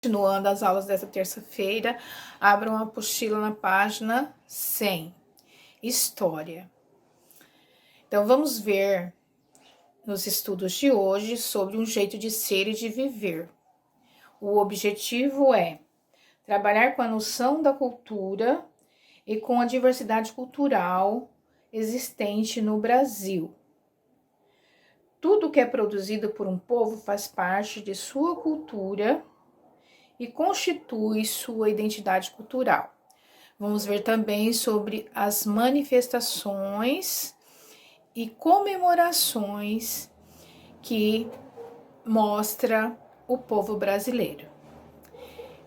Continuando as aulas dessa terça-feira, abram a apostila na página 100, História. Então, vamos ver nos estudos de hoje sobre um jeito de ser e de viver. O objetivo é trabalhar com a noção da cultura e com a diversidade cultural existente no Brasil. Tudo que é produzido por um povo faz parte de sua cultura e constitui sua identidade cultural. Vamos ver também sobre as manifestações e comemorações que mostra o povo brasileiro.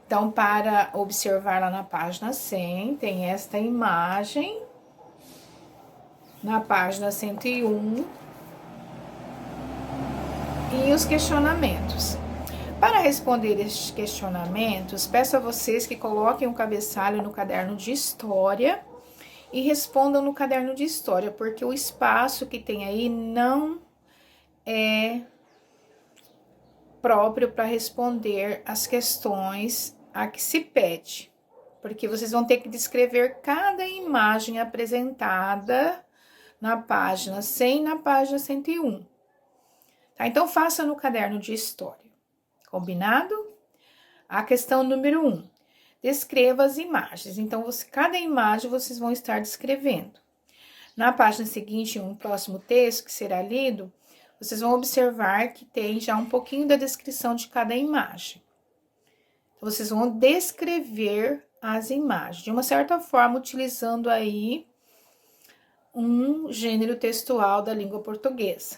Então, para observar lá na página 100, tem esta imagem, na página 101, e os questionamentos. Para responder estes questionamentos, peço a vocês que coloquem um cabeçalho no caderno de história e respondam no caderno de história, porque o espaço que tem aí não é próprio para responder as questões a que se pede, porque vocês vão ter que descrever cada imagem apresentada na página 100 e na página 101. Tá? Então, faça no caderno de história. Combinado? A questão número 1. Descreva as imagens. Então, cada imagem vocês vão estar descrevendo. Na página seguinte, um próximo texto que será lido, vocês vão observar que tem já um pouquinho da descrição de cada imagem. Então, vocês vão descrever as imagens, de uma certa forma, utilizando aí um gênero textual da língua portuguesa.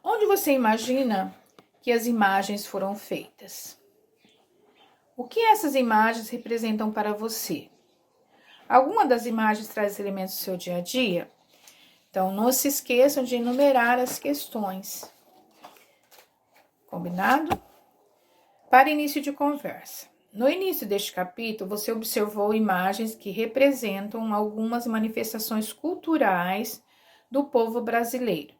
Onde você imagina que as imagens foram feitas? O que essas imagens representam para você? Alguma das imagens traz elementos do seu dia a dia? Então, não se esqueçam de enumerar as questões. Combinado? Para início de conversa. No início deste capítulo, você observou imagens que representam algumas manifestações culturais do povo brasileiro.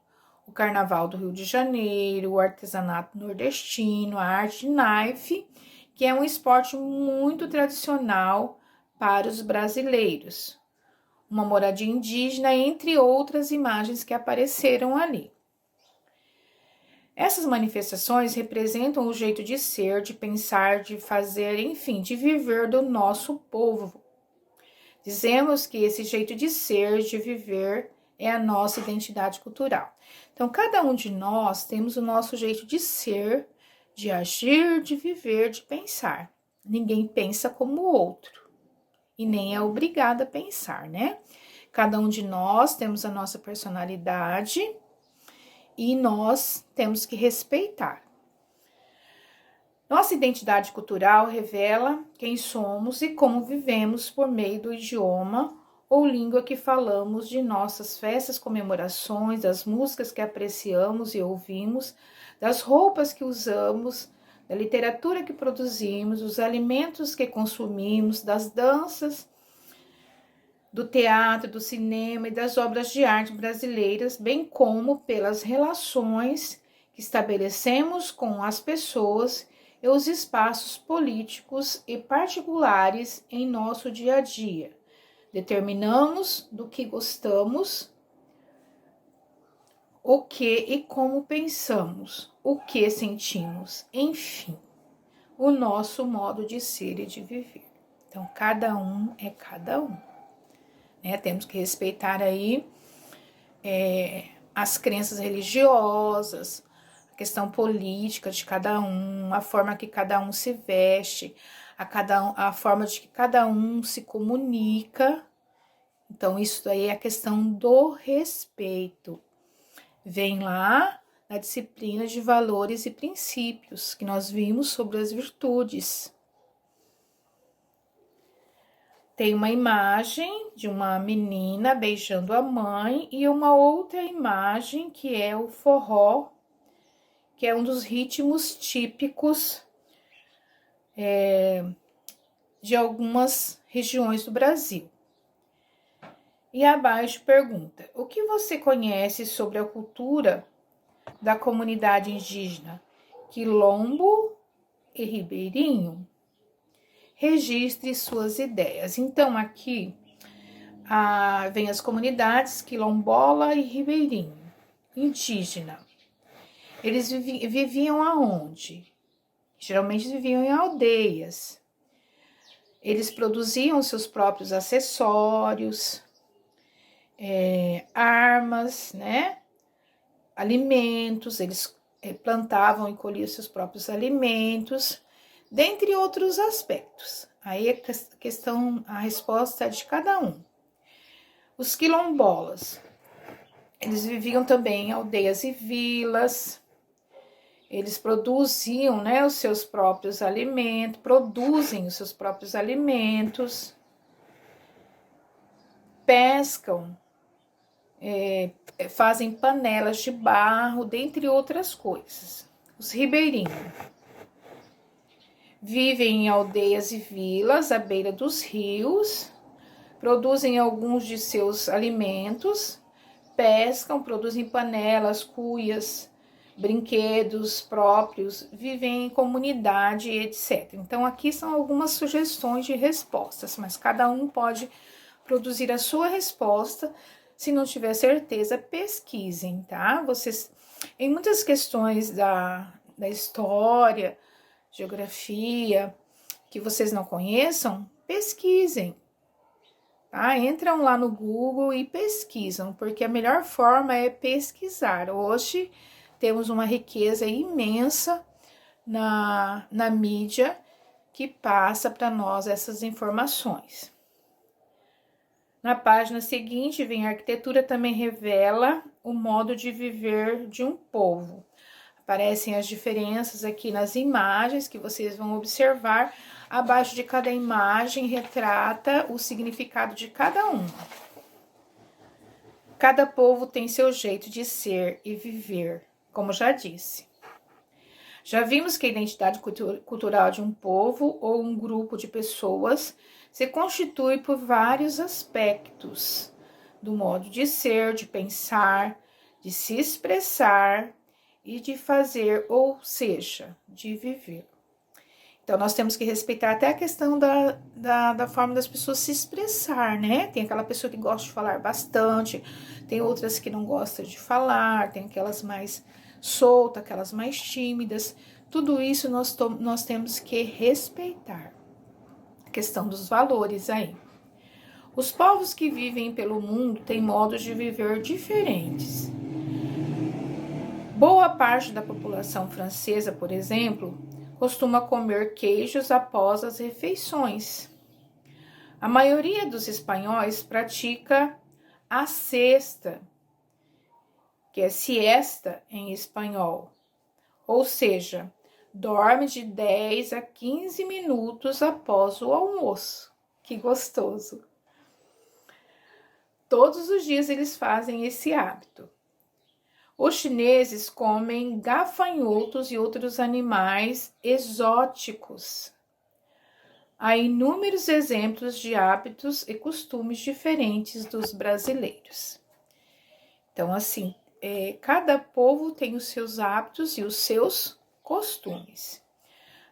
O Carnaval do Rio de Janeiro, o artesanato nordestino, a arte naife, que é um esporte muito tradicional para os brasileiros. Uma moradia indígena, entre outras imagens que apareceram ali. Essas manifestações representam o jeito de ser, de pensar, de fazer, enfim, de viver do nosso povo. Dizemos que esse jeito de ser, de viver, é a nossa identidade cultural. Então, cada um de nós temos o nosso jeito de ser, de agir, de viver, de pensar. Ninguém pensa como o outro e nem é obrigado a pensar, né? Cada um de nós temos a nossa personalidade e nós temos que respeitar. Nossa identidade cultural revela quem somos e como vivemos por meio do idioma ou língua que falamos, de nossas festas, comemorações, das músicas que apreciamos e ouvimos, das roupas que usamos, da literatura que produzimos, dos alimentos que consumimos, das danças, do teatro, do cinema e das obras de arte brasileiras, bem como pelas relações que estabelecemos com as pessoas e os espaços políticos e particulares em nosso dia a dia. Determinamos do que gostamos, o que e como pensamos, o que sentimos, enfim, o nosso modo de ser e de viver. Então, cada um é cada um, né? Temos que respeitar aí as crenças religiosas, a questão política de cada um, a forma que cada um se veste, a forma de que cada um se comunica. Então, isso daí é a questão do respeito. Vem lá na disciplina de valores e princípios, que nós vimos sobre as virtudes. Tem uma imagem de uma menina beijando a mãe e uma outra imagem que é o forró, que é um dos ritmos típicos de algumas regiões do Brasil. E abaixo pergunta: o que você conhece sobre a cultura da comunidade indígena Quilombo e ribeirinho, registre suas ideias. Então, aqui vem as comunidades quilombola e ribeirinho, indígena. Eles viviam aonde? Geralmente viviam em aldeias. Eles produziam seus próprios acessórios, armas, né? Alimentos, eles plantavam e colhiam seus próprios alimentos, dentre outros aspectos. Aí a resposta é de cada um. Os quilombolas, eles viviam também em aldeias e vilas, eles produzem os seus próprios alimentos, pescam, fazem panelas de barro, dentre outras coisas. Os ribeirinhos vivem em aldeias e vilas à beira dos rios, produzem alguns de seus alimentos, pescam, produzem panelas, cuias, brinquedos próprios, vivem em comunidade, etc. Então, aqui são algumas sugestões de respostas, mas cada um pode produzir a sua resposta. Se não tiver certeza, pesquisem, tá? Vocês, em muitas questões da história, geografia, que vocês não conheçam, pesquisem. Tá? Entram lá no Google e pesquisam, porque a melhor forma é pesquisar. Hoje temos uma riqueza imensa na mídia que passa para nós essas informações. Na página seguinte, vem a arquitetura também revela o modo de viver de um povo. Aparecem as diferenças aqui nas imagens que vocês vão observar. Abaixo de cada imagem retrata o significado de cada uma. Cada povo tem seu jeito de ser e viver, como já disse. Já vimos que a identidade cultural de um povo ou um grupo de pessoas se constitui por vários aspectos do modo de ser, de pensar, de se expressar e de fazer, ou seja, de viver. Então, nós temos que respeitar até a questão da forma das pessoas se expressar, né? Tem aquela pessoa que gosta de falar bastante, tem outras que não gostam de falar, tem aquelas mais soltas, aquelas mais tímidas. Tudo isso nós temos que respeitar. A questão dos valores aí. Os povos que vivem pelo mundo têm modos de viver diferentes. Boa parte da população francesa, por exemplo, costuma comer queijos após as refeições. A maioria dos espanhóis pratica a siesta, que é siesta em espanhol, ou seja, dorme de 10 a 15 minutos após o almoço. Que gostoso! Todos os dias eles fazem esse hábito. Os chineses comem gafanhotos e outros animais exóticos. Há inúmeros exemplos de hábitos e costumes diferentes dos brasileiros. Então, assim, cada povo tem os seus hábitos e os seus costumes.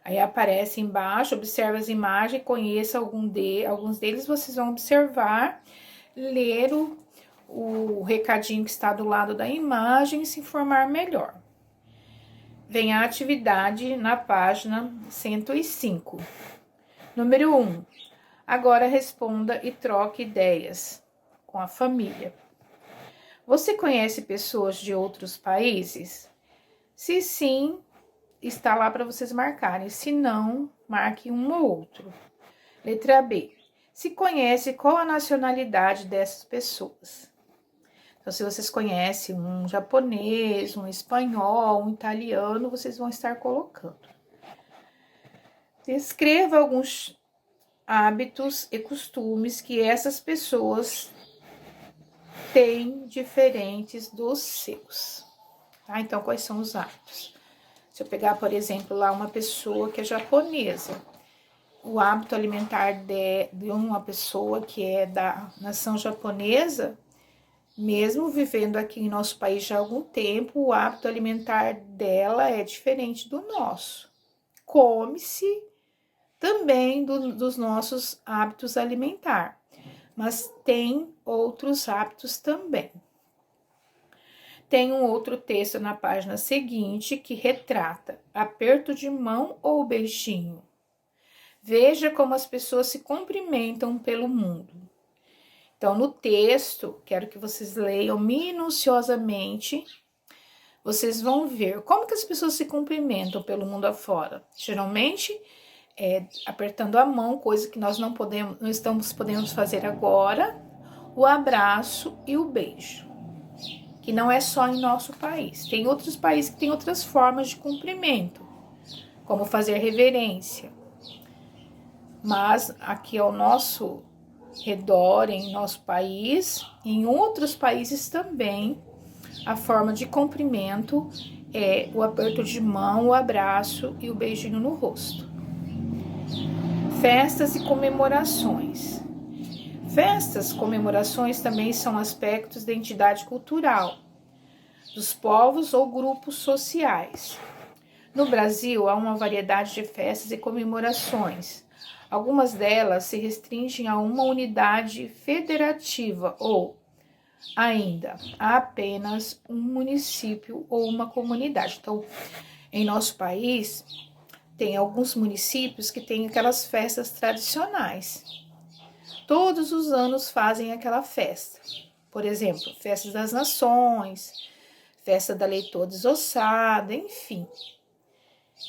Aí aparece embaixo, observa as imagens, conheça alguns deles, vocês vão observar, ler o recadinho que está do lado da imagem e se informar melhor. Vem a atividade na página 105. Número 1. Agora responda e troque ideias com a família. Você conhece pessoas de outros países? Se sim, está lá para vocês marcarem. Se não, marque um ou outro. Letra B. Se conhece qual a nacionalidade dessas pessoas? Então, se vocês conhecem um japonês, um espanhol, um italiano, vocês vão estar colocando. Descreva alguns hábitos e costumes que essas pessoas têm diferentes dos seus. Tá? Então, quais são os hábitos? Se eu pegar, por exemplo, lá uma pessoa que é japonesa, o hábito alimentar de uma pessoa que é da nação japonesa, mesmo vivendo aqui em nosso país já há algum tempo, o hábito alimentar dela é diferente do nosso. come-se também dos nossos hábitos alimentares, mas tem outros hábitos também. Tem um outro texto na página seguinte que retrata aperto de mão ou beijinho. Veja como as pessoas se cumprimentam pelo mundo. Então, no texto, quero que vocês leiam minuciosamente. Vocês vão ver como que as pessoas se cumprimentam pelo mundo afora. Geralmente, apertando a mão, coisa que nós não estamos podendo fazer agora, o abraço e o beijo, que não é só em nosso país. Tem outros países que têm outras formas de cumprimento, como fazer reverência. Mas aqui ao nosso redor, em nosso país, em outros países também, a forma de cumprimento é o aperto de mão, o abraço e o beijinho no rosto. Festas e comemorações. Festas, comemorações também são aspectos da identidade cultural dos povos ou grupos sociais. No Brasil, há uma variedade de festas e comemorações. Algumas delas se restringem a uma unidade federativa ou, ainda, a apenas um município ou uma comunidade. Então, em nosso país, tem alguns municípios que têm aquelas festas tradicionais. Todos os anos fazem aquela festa. Por exemplo, Festa das Nações, Festa da Leitoa Desossada, enfim.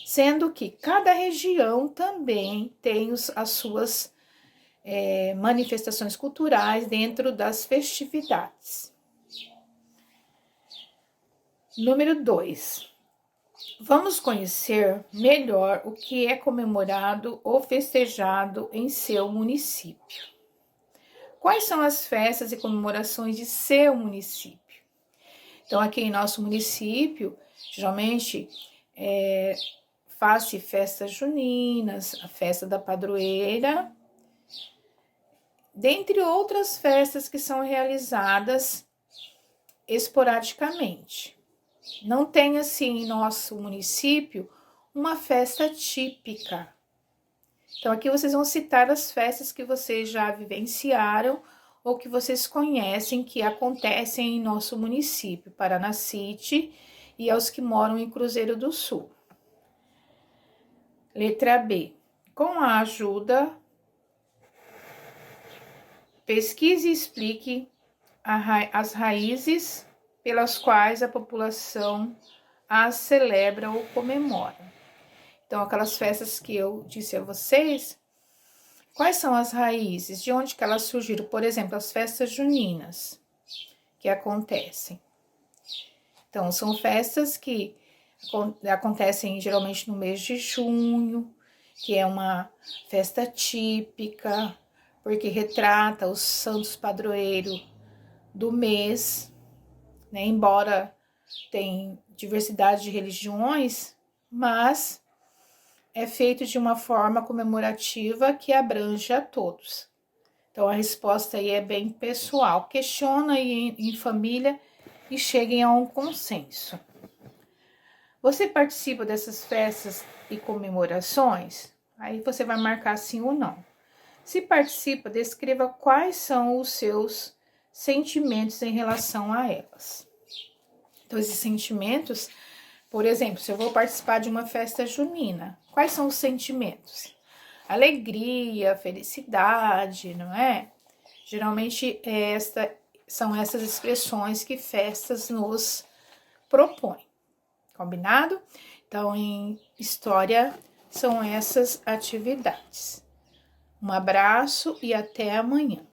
Sendo que cada região também tem as suas manifestações culturais dentro das festividades. Número 2. Vamos conhecer melhor o que é comemorado ou festejado em seu município. Quais são as festas e comemorações de seu município? Então, aqui em nosso município, geralmente faz-se festas juninas, a festa da padroeira, dentre outras festas que são realizadas esporadicamente. Não tem, assim, em nosso município, uma festa típica. Então, aqui vocês vão citar as festas que vocês já vivenciaram ou que vocês conhecem que acontecem em nosso município, Paranacite, e aos que moram em Cruzeiro do Sul. Letra B. Com a ajuda, pesquise e explique as raízes pelas quais a população as celebra ou comemora. Então, aquelas festas que eu disse a vocês, quais são as raízes? De onde que elas surgiram? Por exemplo, as festas juninas que acontecem. Então, são festas que acontecem geralmente no mês de junho, que é uma festa típica, porque retrata os santos padroeiros do mês, né? Embora tenha diversidade de religiões, mas é feito de uma forma comemorativa que abrange a todos. Então, a resposta aí é bem pessoal. Questiona aí em família e cheguem a um consenso. Você participa dessas festas e comemorações? Aí você vai marcar sim ou não. Se participa, descreva quais são os seus sentimentos em relação a elas. Então, esses sentimentos, por exemplo, se eu vou participar de uma festa junina, quais são os sentimentos? Alegria, felicidade, não é? Geralmente, são essas expressões que festas nos propõem. Combinado? Então, em história, são essas atividades. Um abraço e até amanhã.